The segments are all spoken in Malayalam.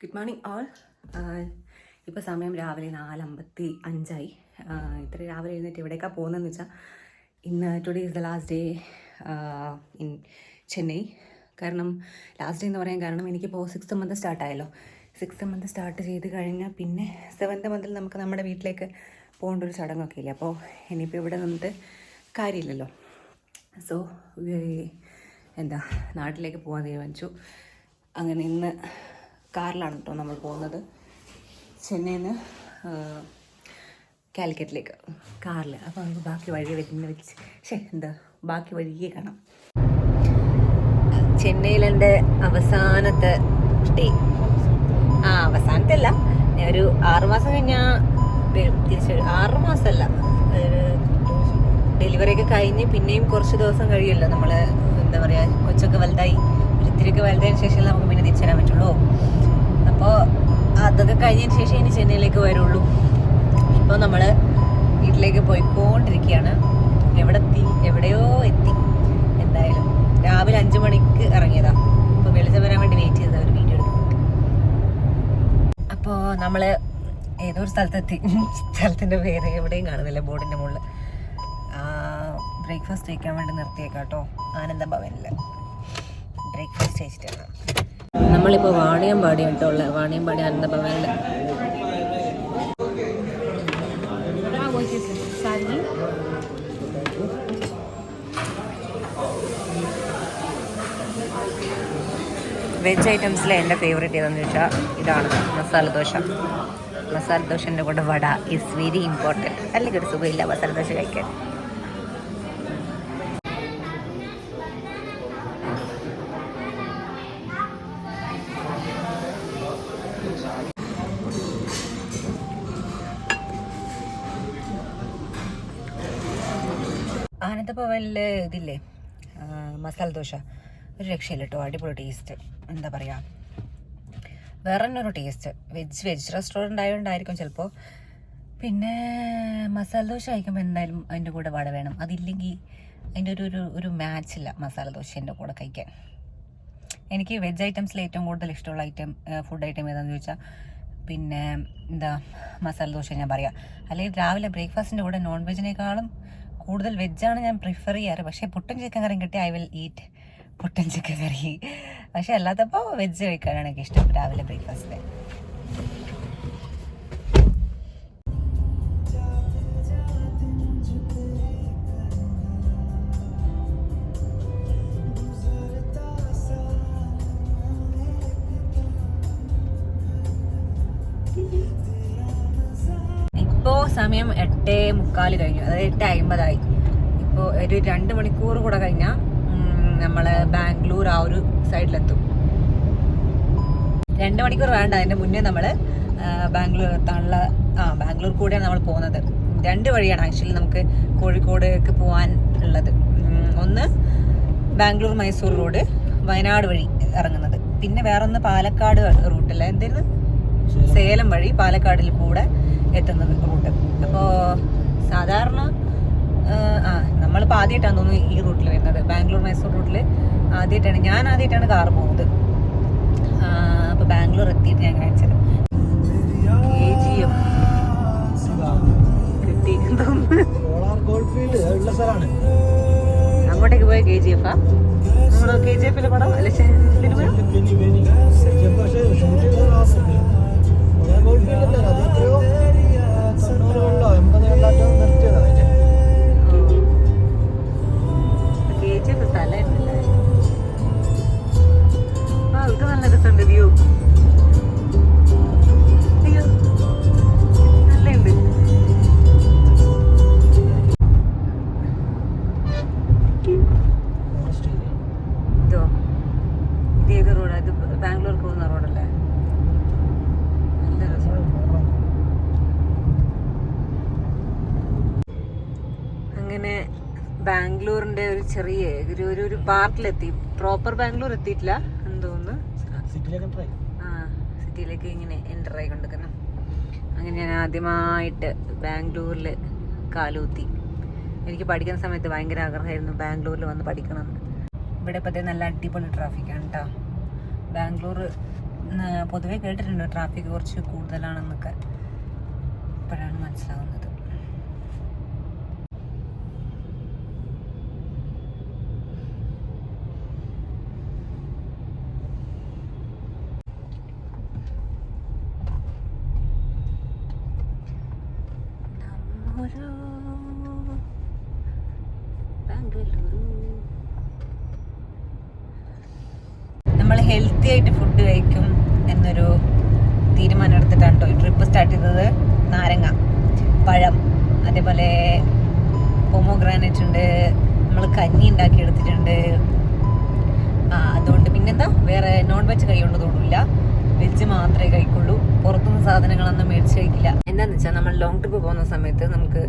Good morning all. ഇപ്പോൾ സമയം രാവിലെ 4:55. ഇത്ര രാവിലെ എഴുന്നേറ്റ് എവിടേക്കാണ് പോകുന്നതെന്ന് വെച്ചാൽ ഇന്ന് today is the last day in Chennai. കാരണം ലാസ്റ്റ് ഡേ എന്ന് പറയാൻ കാരണം എനിക്കിപ്പോൾ 6th month സ്റ്റാർട്ടായല്ലോ. 6th month start ചെയ്ത് കഴിഞ്ഞാൽ പിന്നെ 7th മന്തിൽ നമുക്ക് നമ്മുടെ വീട്ടിലേക്ക് പോകേണ്ട ഒരു ചടങ്ങൊക്കെ ഇല്ല. അപ്പോൾ ഇനിയിപ്പോൾ ഇവിടെ നിന്നിട്ട് കാര്യമില്ലല്ലോ. സോ നാട്ടിലേക്ക് പോകാൻ തീരുമാനിച്ചു. അങ്ങനെ ഇന്ന് കാറിലാണ് കേട്ടോ നമ്മൾ പോകുന്നത്. ചെന്നൈയിൽ നിന്ന് കാലിക്കറ്റിലേക്ക് കാറിൽ. അപ്പോൾ നമുക്ക് ബാക്കി വഴിയെ ബാക്കി വഴിയെ കാണാം. ചെന്നൈയിലെൻ്റെ അവസാനത്തെ ഡേ. അവസാനത്തെ അല്ല, ഞാൻ ഒരു 6 മാസം കഴിഞ്ഞാൽ തിരിച്ചു. 6 മാസമല്ല, ഡെലിവറിയൊക്കെ കഴിഞ്ഞ് പിന്നെയും കുറച്ച് ദിവസം കഴിയുമല്ലോ. നമ്മൾ കൊച്ചൊക്കെ വലുതായി, ഒരിത്തിരിയൊക്കെ വലുതായതിനു ശേഷം നമുക്ക് പിന്നെ തിരിച്ചു തരാൻ പറ്റുള്ളൂ. അപ്പോൾ അതൊക്കെ കഴിഞ്ഞതിന് ശേഷം ഇനി ചെന്നൈയിലേക്ക് വരുള്ളൂ. ഇപ്പോൾ നമ്മൾ വീട്ടിലേക്ക് പോയിക്കൊണ്ടിരിക്കുകയാണ്. എവിടെയോ എത്തി. എന്തായാലും രാവിലെ 5 മണിക്ക് ഇറങ്ങിയതാണ്. അപ്പോൾ വെളിച്ചം വരാൻ വേണ്ടി വെയിറ്റ് ചെയ്തതാണ് ഒരു വീഡിയോ എടുക്കുന്നത്. അപ്പോൾ നമ്മൾ ഏതോ ഒരു സ്ഥലത്തെത്തി. സ്ഥലത്തിൻ്റെ പേര് എവിടെയും കാണുന്നില്ല ബോർഡിൻ്റെ മുകളിൽ. ബ്രേക്ക്ഫാസ്റ്റ് കഴിക്കാൻ വേണ്ടി നിർത്തിയേക്കാം കേട്ടോ, ആനന്ദ ഭവനിൽ ബ്രേക്ക്ഫാസ്റ്റ് കഴിച്ചിട്ടാണ്. നമ്മളിപ്പോൾ വാണിയമ്പാടി കേട്ടോ ഉള്ളത്, വാണിയമ്പാടി ആനന്ദ ഭവനിൽ. വെജ് ഐറ്റംസിൽ എൻ്റെ ഫേവറേറ്റ് ഏതാണെന്ന് ചോദിച്ചാൽ ഇതാണ് മസാല ദോശ. മസാല ദോശൻ്റെ കൂടെ വട ഈസ് വെരി ഇമ്പോർട്ടൻറ്റ്. അല്ലെങ്കിൽ ഒരു സുഖമില്ല മസാല ദോശ കഴിക്കാൻ. ആനന്ദഭവനിൽ ഇതില്ലേ മസാല ദോശ, ഒരു രക്ഷയില്ല കേട്ടോ. അടിപൊളി ടേസ്റ്റ്. എന്താ പറയുക, വേറെ തന്നെ ഒരു ടേസ്റ്റ്. വെജ് റെസ്റ്റോറൻ്റ് ആയതുകൊണ്ടായിരിക്കും ചിലപ്പോൾ. പിന്നെ മസാല ദോശ കഴിക്കുമ്പോൾ എന്തായാലും അതിൻ്റെ കൂടെ വട വേണം. അതില്ലെങ്കിൽ അതിൻ്റെ ഒരു മാച്ചില്ല മസാല ദോശേൻ്റെ കൂടെ കഴിക്കാൻ. എനിക്ക് വെജ് ഐറ്റംസിൽ ഏറ്റവും കൂടുതൽ ഇഷ്ടമുള്ള ഫുഡ് ഐറ്റം ഏതാണെന്ന് ചോദിച്ചാൽ പിന്നെ മസാല ദോശ ഞാൻ പറയാം. അല്ലെങ്കിൽ രാവിലെ ബ്രേക്ക്ഫാസ്റ്റിൻ്റെ കൂടെ നോൺ വെജിനേക്കാളും കൂടുതൽ വെജാണ് ഞാൻ പ്രിഫർ ചെയ്യാറ്. പക്ഷേ പുട്ടും ചിക്കൻ കറിയും കിട്ടി ഐ വിൽ ഈറ്റ് പുട്ടും ചിക്കൻ കറി. പക്ഷേ അല്ലാത്തപ്പോൾ വെജ് കഴിക്കാനാണ് എനിക്ക് ഇഷ്ടം രാവിലെ ബ്രേക്ക്ഫാസ്റ്റിൽ. ഇപ്പോൾ സമയം 8:45 കഴിഞ്ഞു, അതായത് 8:50. ഇപ്പോൾ ഒരു 2 മണിക്കൂർ കൂടെ കഴിഞ്ഞാൽ നമ്മൾ ബാംഗ്ലൂർ ആ ഒരു സൈഡിലെത്തും. 2 മണിക്കൂർ വേണ്ട, അതിൻ്റെ മുന്നേ നമ്മൾ ബാംഗ്ലൂർ എത്താനുള്ള ബാംഗ്ലൂർ കൂടെയാണ് നമ്മൾ പോകുന്നത്. 2 വഴിയാണ് ആക്ച്വലി നമുക്ക് കോഴിക്കോടേക്ക് പോകാൻ ഉള്ളത്. ഒന്ന് ബാംഗ്ലൂർ മൈസൂർ റോഡ് വയനാട് വഴി ഇറങ്ങുന്നത്, പിന്നെ വേറൊന്ന് പാലക്കാട് റൂട്ടില്ല, സേലം വഴി പാലക്കാടിൽ കൂടെ എത്തുന്നത് റൂട്ട്. അപ്പോൾ സാധാരണ നമ്മളിപ്പോൾ ആദ്യമായിട്ടാണ് തോന്നുന്നു ഈ റൂട്ടിൽ വരുന്നത്. ബാംഗ്ലൂർ മൈസൂർ റൂട്ടിൽ ഞാൻ ആദ്യമായിട്ടാണ് കാർ പോകുന്നത്. അപ്പോൾ ബാംഗ്ലൂർ എത്തിയിട്ട് ഞാൻ കാണിച്ചത് KGF കിട്ടി അങ്ങോട്ടേക്ക് പോയ KGF നമ്മള് KGF പടം അല്ലെ KGF സ്ഥലമായിട്ടില്ലേ. ഇത് നല്ല രസമുണ്ട് വ്യൂ. അയ്യോ നല്ലുണ്ട്. ഇത് ഏത് റോഡാ? ഇത് ബാംഗ്ലൂർക്ക് പോകുന്ന റോഡല്ലേ? നല്ല രസമുണ്ട്. അങ്ങനെ ബാംഗ്ലൂരിൻ്റെ ഒരു ചെറിയ ഒരു പാർട്ടിലെത്തി. പ്രോപ്പർ ബാംഗ്ലൂർ എത്തിയിട്ടില്ല എന്ന് തോന്നുന്നു. സിറ്റിയിലേക്ക് ഇങ്ങനെ എൻ്റർ ആയി കൊണ്ടിരിക്കുന്നു. അങ്ങനെ ഞാൻ ആദ്യമായിട്ട് ബാംഗ്ലൂരിൽ കാലൂത്തി. എനിക്ക് പഠിക്കുന്ന സമയത്ത് ഭയങ്കര ആഗ്രഹമായിരുന്നു ബാംഗ്ലൂരിൽ വന്ന് പഠിക്കണം. ഇവിടെ ഇപ്പോൾ നല്ല അടിപൊളി ട്രാഫിക്കാണ് കേട്ടോ. ബാംഗ്ലൂർ പൊതുവെ കേട്ടിട്ടുണ്ട് ട്രാഫിക് കുറച്ച് കൂടുതലാണെന്നൊക്കെ. ഇപ്പോഴാണ് മനസ്സിലാവുന്നത്. നമ്മൾ ഹെൽത്തി ആയിട്ട് ഫുഡ് കഴിക്കും എന്നൊരു തീരുമാനം എടുത്തിട്ടാണ് കേട്ടോ ഈ ട്രിപ്പ് സ്റ്റാർട്ട് ചെയ്തത്. നാരങ്ങ, പഴം, അതേപോലെ പൊമോഗ്രാനൈറ്റ് ഉണ്ട്, നമ്മൾ കഞ്ഞി ഉണ്ടാക്കി എടുത്തിട്ടുണ്ട്. അതുകൊണ്ട് പിന്നെന്താ, വേറെ നോൺ വെജ് കഴിക്കൊണ്ടതൊന്നുമില്ല, വെജ് മാത്രമേ കഴിക്കുള്ളൂ. പുറത്തുനിന്ന് സാധനങ്ങളൊന്നും മേടിച്ച് കഴിക്കില്ല. എന്താണെന്ന് വെച്ചാൽ നമ്മൾ ലോങ് ട്രിപ്പ് പോകുന്ന സമയത്ത് നമുക്ക്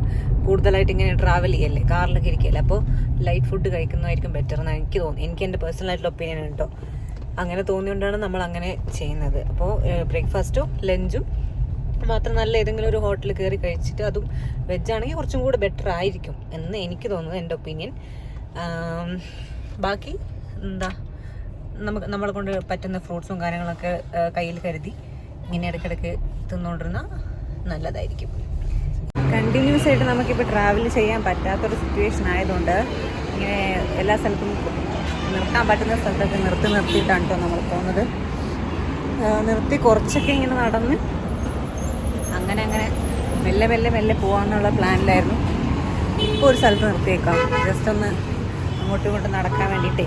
കൂടുതലായിട്ട് ഇങ്ങനെ ട്രാവൽ ചെയ്യല്ലേ, കാറിലൊക്കെ ഇരിക്കല്ലേ, അപ്പോൾ ലൈറ്റ് ഫുഡ് കഴിക്കുന്നതായിരിക്കും ബെറ്റർ എന്നാണ് എനിക്ക് തോന്നുന്നത്. എനിക്ക് എൻ്റെ പേഴ്സണൽ ആയിട്ടുള്ള ഒപ്പീനിയൻ ആണ് കേട്ടോ. അങ്ങനെ തോന്നിയോണ്ടാണ് നമ്മൾ അങ്ങനെ ചെയ്യുന്നത്. അപ്പോൾ ബ്രേക്ക്ഫാസ്റ്റും ലഞ്ചും മാത്രം നല്ല ഏതെങ്കിലും ഒരു ഹോട്ടലിൽ കയറി കഴിച്ചിട്ട്, അതും വെജാണെങ്കിൽ കുറച്ചും കൂടെ ബെറ്റർ ആയിരിക്കും എന്ന് എനിക്ക് തോന്നുന്നത്, എൻ്റെ ഒപ്പീനിയൻ. ബാക്കി എന്താ, നമ്മളെ കൊണ്ട് പറ്റുന്ന ഫ്രൂട്ട്സും കാര്യങ്ങളൊക്കെ കയ്യിൽ കരുതി ഇങ്ങനെ ഇടയ്ക്കിടയ്ക്ക് തിന്നുകൊണ്ടിരുന്ന നല്ലതായിരിക്കും. കണ്ടിന്യൂസ് ആയിട്ട് നമുക്കിപ്പോൾ ട്രാവൽ ചെയ്യാൻ പറ്റാത്തൊരു സിറ്റുവേഷൻ ആയതുകൊണ്ട് ഇങ്ങനെ എല്ലാ സ്ഥലത്തും നിർത്താൻ പറ്റുന്ന സ്ഥലത്തൊക്കെ നിർത്തിയിട്ടാണ് കേട്ടോ നമ്മൾ പോകുന്നത്. നിർത്തി കുറച്ചൊക്കെ ഇങ്ങനെ നടന്ന് അങ്ങനെ മെല്ലെ പോകാമെന്നുള്ള പ്ലാനിലായിരുന്നു. ഇപ്പോൾ ഒരു സ്ഥലത്ത് നിർത്തിയേക്കാം, ജസ്റ്റ് ഒന്ന് അങ്ങോട്ടും ഇങ്ങോട്ടും നടക്കാൻ വേണ്ടിയിട്ടേ.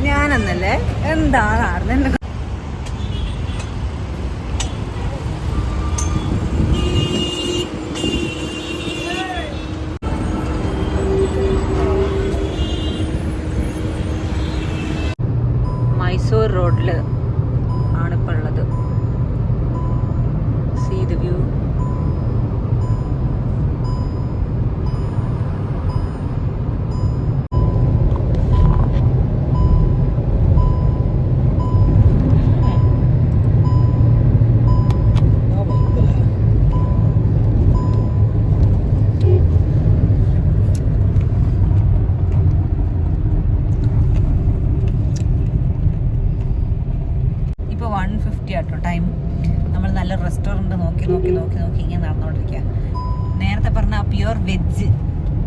ഞാനെന്നല്ലേ എന്താണ് എന്നെ മൈസൂർ റോഡിൽ ആണിപ്പോൾ ഉള്ളത്. See the view. ഇപ്പോൾ 1:50 ആട്ടോ ടൈം. നമ്മൾ നല്ല റെസ്റ്റോറൻറ്റ് നോക്കി ഇങ്ങനെ നടന്നുകൊണ്ടിരിക്കുക. നേരത്തെ പറഞ്ഞ പ്യുവർ വെജ്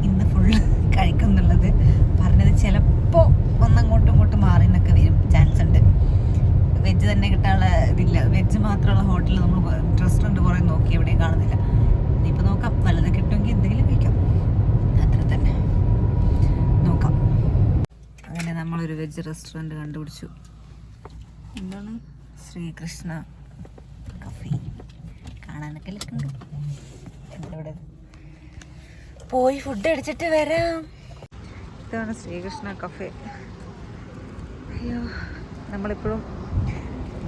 ഇന്ന് ഫുള്ള് കഴിക്കുന്നുള്ളത് പറഞ്ഞത് ചിലപ്പോൾ ഒന്നങ്ങോട്ടും മാറി എന്നൊക്കെ വരും, ചാൻസ് ഉണ്ട്. വെജ് തന്നെ കിട്ടാനുള്ള ഇതില്ല. വെജ് മാത്രമുള്ള ഹോട്ടലിൽ നമ്മൾ റെസ്റ്റോറൻറ്റ് കുറേ നോക്കി, എവിടെയും കാണുന്നില്ല. ഇനിയിപ്പോൾ നോക്കാം, നല്ലത് കിട്ടുമെങ്കിൽ എന്തെങ്കിലും കഴിക്കാം, അത്ര തന്നെ നോക്കാം. അങ്ങനെ നമ്മളൊരു വെജ് റെസ്റ്റോറൻറ്റ് കണ്ടുപിടിച്ചു. എന്താണ്, ശ്രീകൃഷ്ണ കഫേ. കാണാനൊക്കെ ലക്കുണ്ട്. ഇവിടെ പോയി ഫുഡ് അടിച്ചിട്ട് വരാം. ഇതാണ് ശ്രീകൃഷ്ണ കഫേ. അയ്യോ, നമ്മളിപ്പോഴും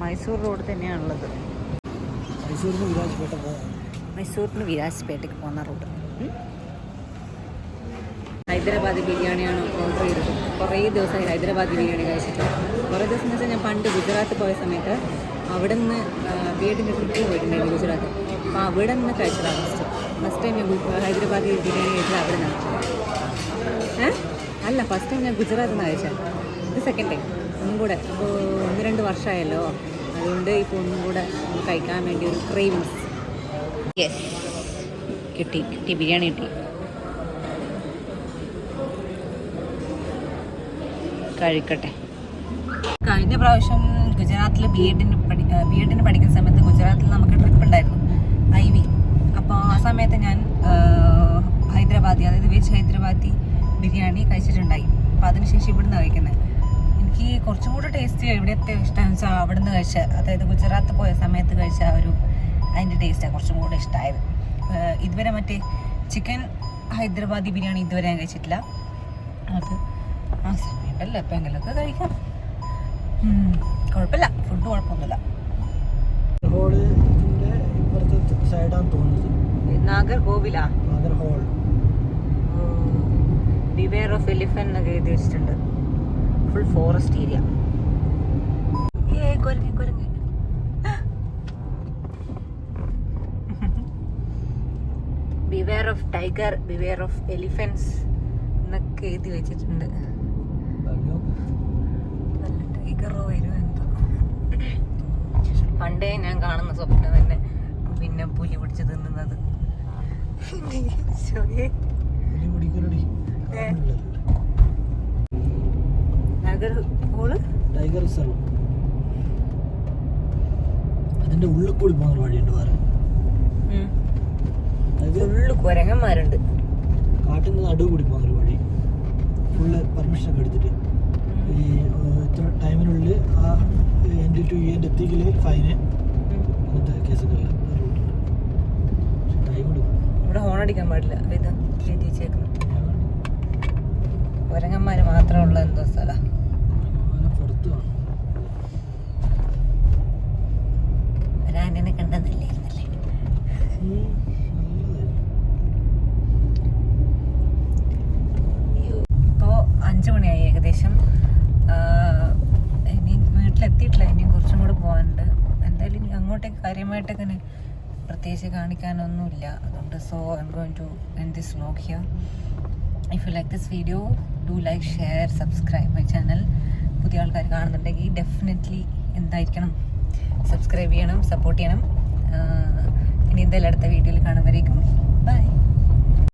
മൈസൂർ റോഡ് തന്നെയാണുള്ളത്. മൈസൂരിന് വിരാജ്പേട്ടയ്ക്ക് പോകുന്ന റോഡ്. ഹൈദരാബാദി ബിരിയാണിയാണ് ഓർഡർ ചെയ്തത്. കുറേ ദിവസമായി ഹൈദരാബാദി ബിരിയാണി കഴിച്ചിട്ട്. കുറേ ദിവസം എന്ന് വെച്ചാൽ ഞാൻ പണ്ട് ഗുജറാത്ത് പോയ സമയത്ത് അവിടെ നിന്ന് ബിഎഡിൻ്റെ ട്രിപ്പ് പോയിട്ടുണ്ടായിരുന്നു ഗുജറാത്ത്. അപ്പോൾ അവിടെ നിന്ന് കഴിച്ചതാണ് ഫസ്റ്റ് ടൈം ഞാൻ ഹൈദരാബാദി ബിരിയാണി കഴിച്ചത് അവിടെ നിന്നാണ്. അല്ല, ഫസ്റ്റ് ടൈം ഞാൻ ഗുജറാത്തിൽ നിന്ന് കഴിച്ചത്. ഇത് സെക്കൻഡ് ടൈം ഒന്നും കൂടെ. അപ്പോൾ 1-2 വർഷമായല്ലോ, അതുകൊണ്ട് ഇപ്പോൾ ഒന്നും കൂടെ കഴിക്കാൻ വേണ്ടി ഒരു ക്രേവിങ്സ്. യെസ്, കിട്ടി ബിരിയാണി കിട്ടി. കഴിക്കട്ടെ. കഴിഞ്ഞ പ്രാവശ്യം ഗുജറാത്തിൽ ബി എഡിന് പഠിക്കുന്ന സമയത്ത് ഗുജറാത്തിൽ നമുക്ക് ട്രിപ്പ് ഉണ്ടായിരുന്നു, IV. അപ്പോൾ ആ സമയത്ത് ഞാൻ ഹൈദരാബാദി, അതായത് വെജ് ഹൈദരാബാദി ബിരിയാണി കഴിച്ചിട്ടുണ്ടായി. അപ്പോൾ അതിനുശേഷം ഇവിടുന്ന് കഴിക്കുന്നത് എനിക്ക് കുറച്ചും കൂടെ ടേസ്റ്റ് എവിടെയൊക്കെ ഇഷ്ടമാണെന്ന് വെച്ചാൽ അവിടുന്ന് കഴിച്ച, അതായത് ഗുജറാത്ത് പോയ സമയത്ത് കഴിച്ച അതിൻ്റെ ടേസ്റ്റാണ് കുറച്ചും കൂടെ ഇഷ്ടമായത്. ഇതുവരെ മറ്റേ ചിക്കൻ ഹൈദരാബാദി ബിരിയാണി ഇതുവരെ ഞാൻ കഴിച്ചിട്ടില്ല. അത് ആ സമയത്തല്ല, ഇപ്പം എങ്കിലൊക്കെ കഴിക്കാം, കുഴപ്പമില്ല, ഫുഡ് കുഴപ്പമൊന്നുമില്ല. നാഗർകോവിലാ, ബിവെയർ ഓഫ് എലിഫന്റ് എന്നൊക്കെ എഴുതി വെച്ചിട്ടുണ്ട്. Full forest area. കുരങ്ങ് beware of tiger, beware of elephants എന്നൊക്കെ എഴുതി വെച്ചിട്ടുണ്ട്. നല്ല ടൈഗറോ വരുമോ എന്തോ. പണ്ടേ ഞാൻ കാണുന്ന സ്വപ്നം തന്നെ പിന്നെ പുലി പിടിച്ച് തിന്നുന്നത്. അതിന്റെ ഉള്ളിൽ കൂടി പോകുന്ന വഴിയുണ്ട് വേറെ. ഫുള്ള് കുരങ്ങന്മാരുണ്ട്. കാട്ടിന്റെ നടുവ് കൂടി പോകുന്ന ഒരു വഴി. ഫുള്ള് പെർമിഷൻ ഒക്കെ എടുത്തിട്ട് ഈ ഇത്ര ടൈമിനുള്ളിൽ ആ എൻഡ് ടു എൻഡ് എത്തിക്കല് ഫൈന് അങ്ങനത്തെ കേസൊക്കെ ടൈം എടുക്കും. ഇവിടെ ഹോൺ അടിക്കാൻ പാടില്ല. ഇത് എത്തിച്ചേക്കുന്നു. കുരങ്ങന്മാര് മാത്രമുള്ള എന്തോ സ്ഥലം. പുറത്ത് കാണും. ഒരാനെ കണ്ടെന്നല്ലേ. ഇപ്പോൾ 5 മണിയായി ഏകദേശം. ഇനി വീട്ടിലെത്തിയിട്ടില്ല. ഇനിയും കുറച്ചും കൂടെ പോകാനുണ്ട്. എന്തായാലും ഇനി അങ്ങോട്ടേക്ക് കാര്യമായിട്ടൊക്കെ പ്രത്യേകിച്ച് കാണിക്കാനൊന്നുമില്ല. അതുകൊണ്ട് so I'm going to end this vlog here. If you like this video, do like, share, subscribe my channel. പുതിയ ആൾക്കാർ കാണുന്നുണ്ടെങ്കിൽ ഡെഫിനറ്റ്ലി എന്തായിരിക്കണം, സബ്സ്ക്രൈബ് ചെയ്യണം, സപ്പോർട്ട് ചെയ്യണം. ഇനി എന്തായാലും അടുത്ത വീഡിയോയിൽ കാണുമ്പോഴേക്കും ബൈ.